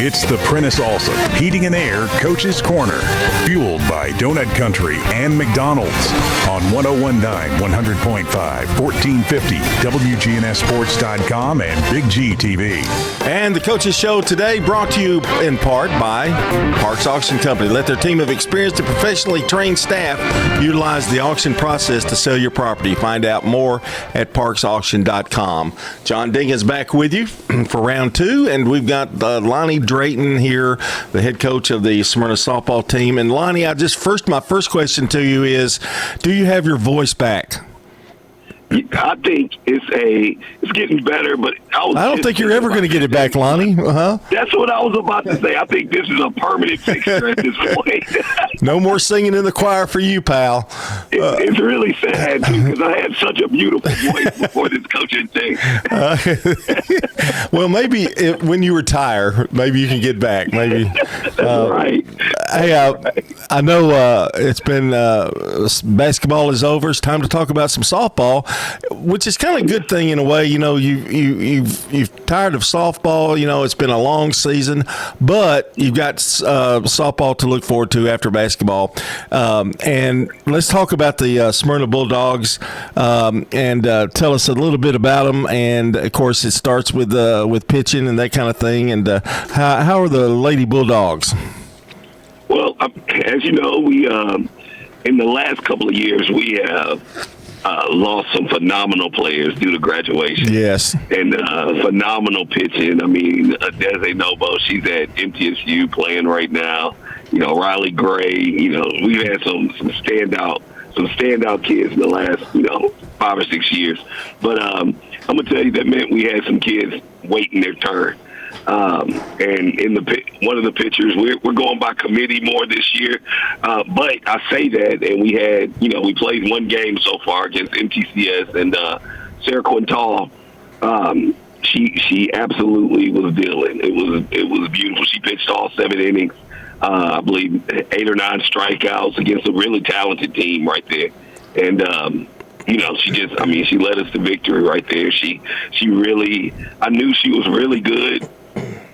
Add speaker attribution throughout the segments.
Speaker 1: It's the Prentice Allsup Heating and Air Coach's Corner, fueled by Donut Country and McDonald's on 101.9, 100.5, 1450, WGNSSports.com, and Big G TV.
Speaker 2: And the Coach's Show today brought to you in part by Parks Auction Company. Let their team of experienced and professionally trained staff utilize the auction process to sell your property. Find out more at parksauction.com. John Dinkins back with you for round two, and we've got Lonnie Drayton here, the head coach of the Smyrna softball team. And Lonnie, my first question to you is, do you have your voice back?
Speaker 3: I think it's getting better, but
Speaker 2: I don't think you're ever going to get it back, Lonnie.
Speaker 3: That's what I was about to say. I think this is a permanent fixture at this point.
Speaker 2: No more singing in the choir for you, pal.
Speaker 3: It's really sad, because I had such a beautiful voice before this coaching thing.
Speaker 2: Well, maybe when you retire, maybe you can get back. Maybe.
Speaker 3: That's right.
Speaker 2: Hey, I know it's been basketball is over. It's time to talk about some softball, which is kind of a good thing in a way. You know, you've tired of softball. You know, it's been a long season, but you've got softball to look forward to after basketball. And let's talk about the Smyrna Bulldogs and tell us a little bit about them. And of course, it starts with pitching and that kind of thing. And how are the Lady Bulldogs?
Speaker 3: Well, as you know, we in the last couple of years we have lost some phenomenal players due to graduation.
Speaker 2: Yes.
Speaker 3: And phenomenal pitching. I mean, Desi Novo, she's at MTSU playing right now. You know, Riley Gray. You know, we've had some standout kids in the last 5 or 6 years. But I'm gonna tell you that meant we had some kids waiting their turn. And in one of the pitchers, we're going by committee more this year. But I say that, and we played one game so far against MTCS, and Sarah Quintal, she absolutely was dealing. It was beautiful. She pitched all 7 innings. I believe 8 or 9 strikeouts against a really talented team right there. And she led us to victory right there. I knew she was really good.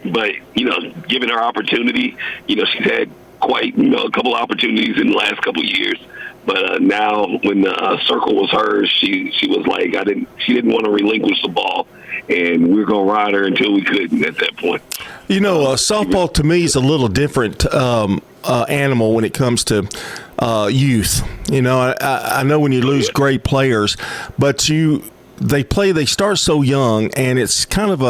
Speaker 3: But, given her opportunity, she's had quite, a couple of opportunities in the last couple of years. But now when the circle was hers, she was like, she didn't want to relinquish the ball. And we were going to ride her until we couldn't at that point.
Speaker 2: Softball to me is a little different animal when it comes to youth. I know when you lose great players, but they start so young, and it's kind of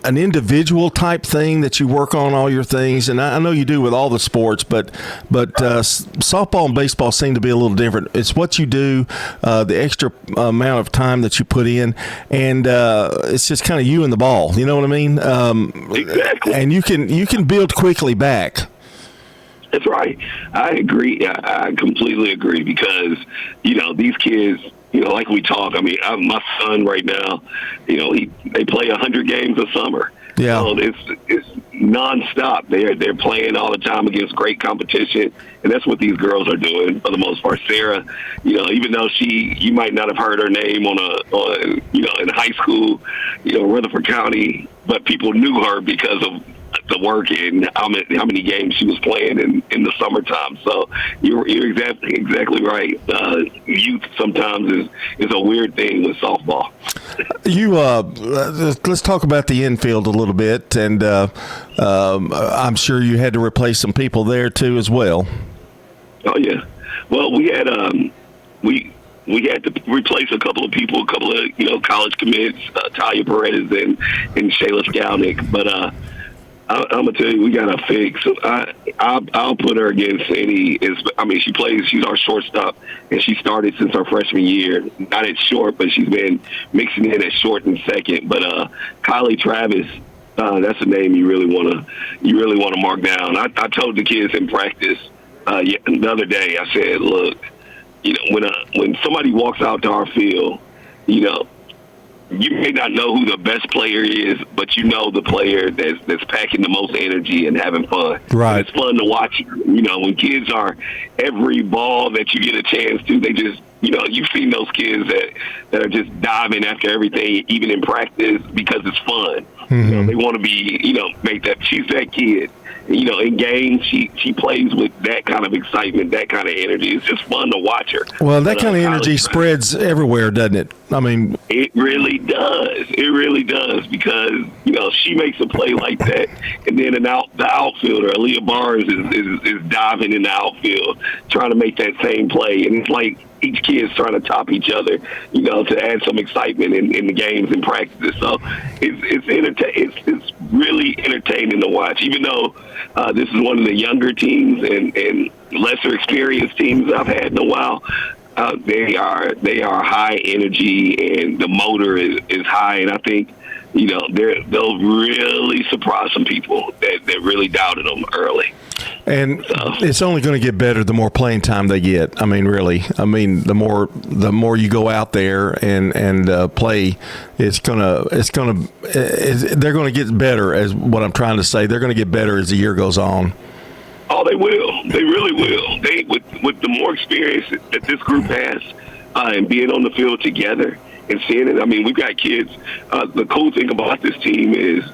Speaker 2: an individual type thing that you work on all your things, and I know you do with all the sports, but softball and baseball seem to be a little different. It's what you do, the extra amount of time that you put in, and it's just kind of you and the ball. You know what I mean?
Speaker 3: Exactly.
Speaker 2: And you can build quickly back.
Speaker 3: That's right. I agree. I completely agree, because these kids. Like we talk, my son right now, they play 100 games a summer.
Speaker 2: Yeah.
Speaker 3: So it's nonstop. They're playing all the time against great competition, and that's what these girls are doing for the most part. Sarah, even though you might not have heard her name in high school, Rutherford County, but people knew her because of the work and how many games she was playing in the summertime. So you're exactly right. Youth sometimes is a weird thing with softball.
Speaker 2: Let's talk about the infield a little bit, and I'm sure you had to replace some people there too as well.
Speaker 3: Oh yeah. Well, we had we had to replace a couple of people, a couple of college commits, Talia Perez and Shayla Skalnick, but. I'm gonna tell you, we got to fix. I'll put her against any. She's our shortstop, and she started since her freshman year. Not at short, but she's been mixing in at short and second. But Kylie Travis, that's a name you really want to mark down. I told the kids in practice the other day. I said, look, when somebody walks out to our field, you may not know who the best player is, but the player that's packing the most energy and having fun.
Speaker 2: Right.
Speaker 3: And it's fun to watch. When kids are every ball that you get a chance to, they just, you've seen those kids that are just diving after everything, even in practice, because it's fun. They want to be, make that. She's that kid. In games, she plays with that kind of excitement, that kind of energy. It's just fun to watch her.
Speaker 2: Well, that kind of energy spreads everywhere, doesn't it? I mean,
Speaker 3: it really does. It really does because she makes a play like that, and then the outfielder, Aaliyah Barnes, is diving in the outfield trying to make that same play, and it's like each kid's trying to top each other, to add some excitement in the games and practices. So it's really entertaining to watch, even though this is one of the younger teams and lesser experienced teams I've had in a while. They are high energy, and the motor is high, and I think they'll really surprise some people that really doubted them early.
Speaker 2: And it's only going to get better the more playing time they get. I mean, really. I mean, the more you go out there and play, they're going to get better. As what I'm trying to say, they're going to get better as the year goes on. Oh,
Speaker 3: they will. They really will. They with the more experience that this group has, and being on the field together and seeing it. I mean, we've got kids. The cool thing about this team is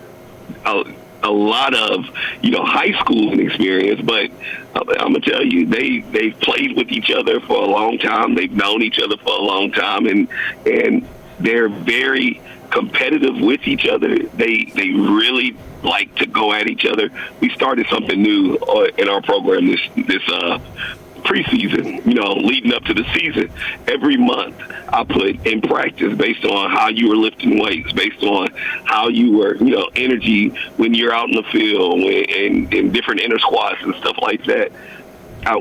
Speaker 3: a lot of high school experience, but I'm gonna tell you, they've played with each other for a long time. They've known each other for a long time, and they're very competitive with each other. They really like to go at each other. We started something new in our program this preseason, leading up to the season. Every month I put in practice based on how you were lifting weights, based on how you were, energy when you're out in the field and different inner squats and stuff like that.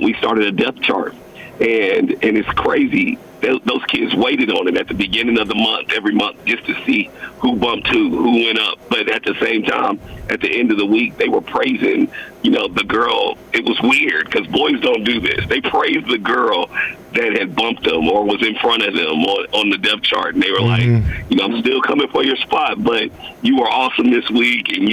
Speaker 3: We started a depth chart, and it's crazy. Those kids waited on it at the beginning of the month, every month, just to see who bumped who went up. But at the same time, at the end of the week, they were praising, the girl. It was weird because boys don't do this. They praised the girl that had bumped them or was in front of them on the depth chart. And they were like, I'm still coming for your spot, but you were awesome this week. And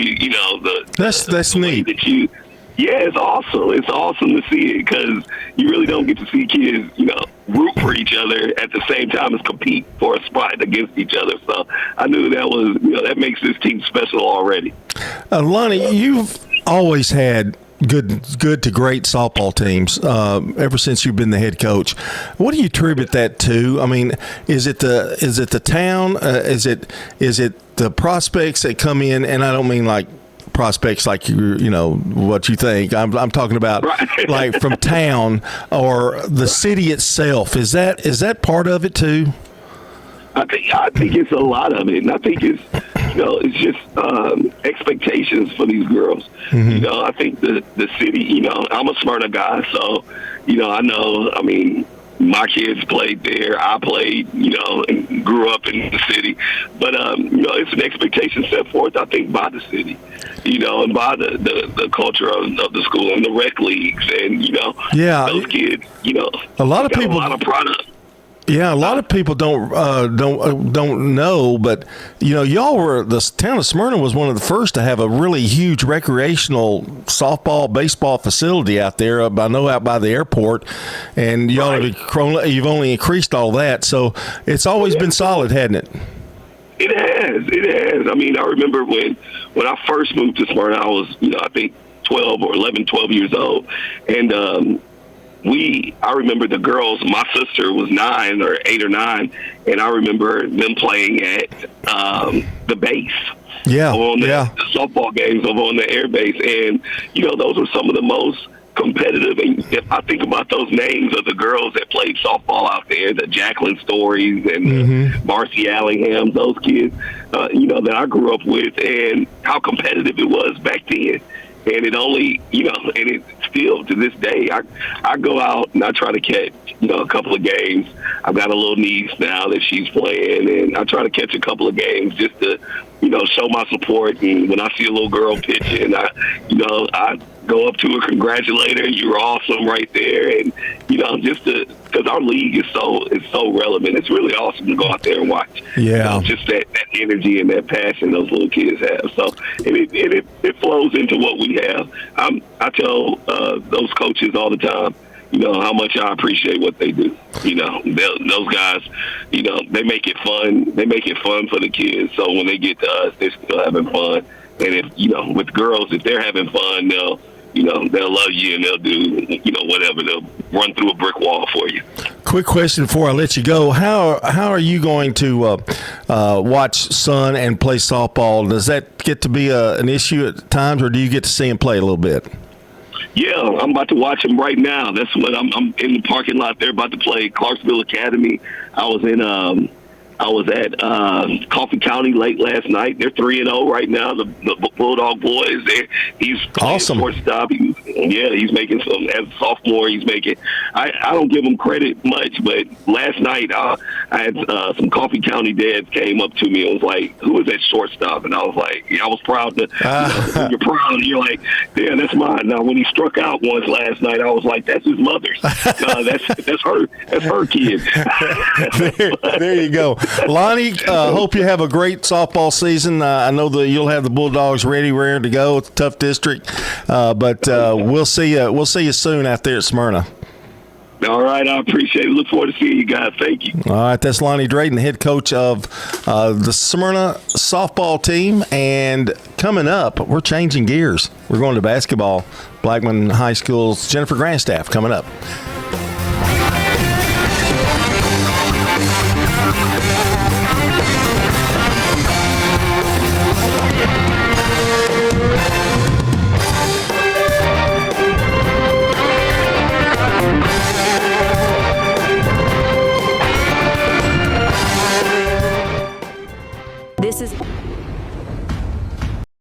Speaker 2: that's neat.
Speaker 3: Yeah, it's awesome. It's awesome to see it because you really don't get to see kids, root for each other at the same time as compete for a spot against each other. So I knew that was, that makes this team special already.
Speaker 2: Lonnie, you've always had good to great softball teams ever since you've been the head coach. What do you attribute that to? I mean, is it the town? Is it the prospects that come in? And I don't mean like prospects like what you think. I'm talking about right. Like from town or the city itself. Is that part of it too?
Speaker 3: I think it's a lot of it, and I think it's it's just expectations for these girls. Mm-hmm. I think the city. I'm a Smyrna guy, so I know. I mean, my kids played there. I played, and grew up in the city. But, it's an expectation set forth, I think, by the city, and by the culture of the school and the rec leagues. And, those kids,
Speaker 2: a lot of people,
Speaker 3: a lot of product.
Speaker 2: Yeah, a lot of people don't know, but y'all were, the town of Smyrna was one of the first to have a really huge recreational softball, baseball facility out there. I know out by the airport, and y'all right. You've only increased all that, so it's always been solid, hasn't it?
Speaker 3: It has. I mean, I remember when I first moved to Smyrna, I was I think 12 years old, and I remember the girls, my sister was 8 or 9, and I remember them playing at the base.
Speaker 2: Yeah,
Speaker 3: the softball games over on the air base. And, those were some of the most competitive. And if I think about those names of the girls that played softball out there, the Jacqueline Stories and Marcy Allingham, those kids, that I grew up with, and how competitive it was back then. And it only, and it still to this day, I go out and I try to catch, a couple of games. I've got a little niece now that she's playing, and I try to catch a couple of games just to, show my support. And when I see a little girl pitching, I go up to her, congratulate her. You're awesome right there. And, just because our league is so relevant. It's really awesome to go out there and watch.
Speaker 2: Yeah.
Speaker 3: Just that energy and that passion those little kids have. So, and it flows into what we have. I tell those coaches all the time, how much I appreciate what they do. Those guys, they make it fun. They make it fun for the kids. So when they get to us, they're still having fun. And if, with girls, if they're having fun, they'll love you and they'll do, whatever. They'll run through a brick wall for you.
Speaker 2: Quick question before I let you go. How are you going to watch son and play softball? Does that get to be an issue at times, or do you get to see him play a little bit?
Speaker 3: Yeah, I'm about to watch him right now. That's what I'm in the parking lot. They're about to play Clarksville Academy. I was at Coffee County late last night. They're 3-0 right now. The Bulldog boys. He's
Speaker 2: awesome.
Speaker 3: Shortstop. He's making some as a sophomore. He's making. I don't give him credit much, but last night I had some Coffee County dads came up to me and was like, "Who is that shortstop?" And I was like, I was proud to. You're proud. And you're like, "Yeah, that's mine." Now when he struck out once last night, I was like, "That's his mother's. That's her. That's her kid."
Speaker 2: there you go. Lonnie, hope you have a great softball season. I know that you'll have the Bulldogs ready to go. It's a tough district, but we'll see you soon out there at Smyrna.
Speaker 3: All right, I appreciate it. Look forward to seeing you guys. Thank you.
Speaker 2: All right, that's Lonnie Drayton, the head coach of the Smyrna softball team. And coming up, we're changing gears. We're going to basketball. Blackman High School's Jennifer Grandstaff coming up.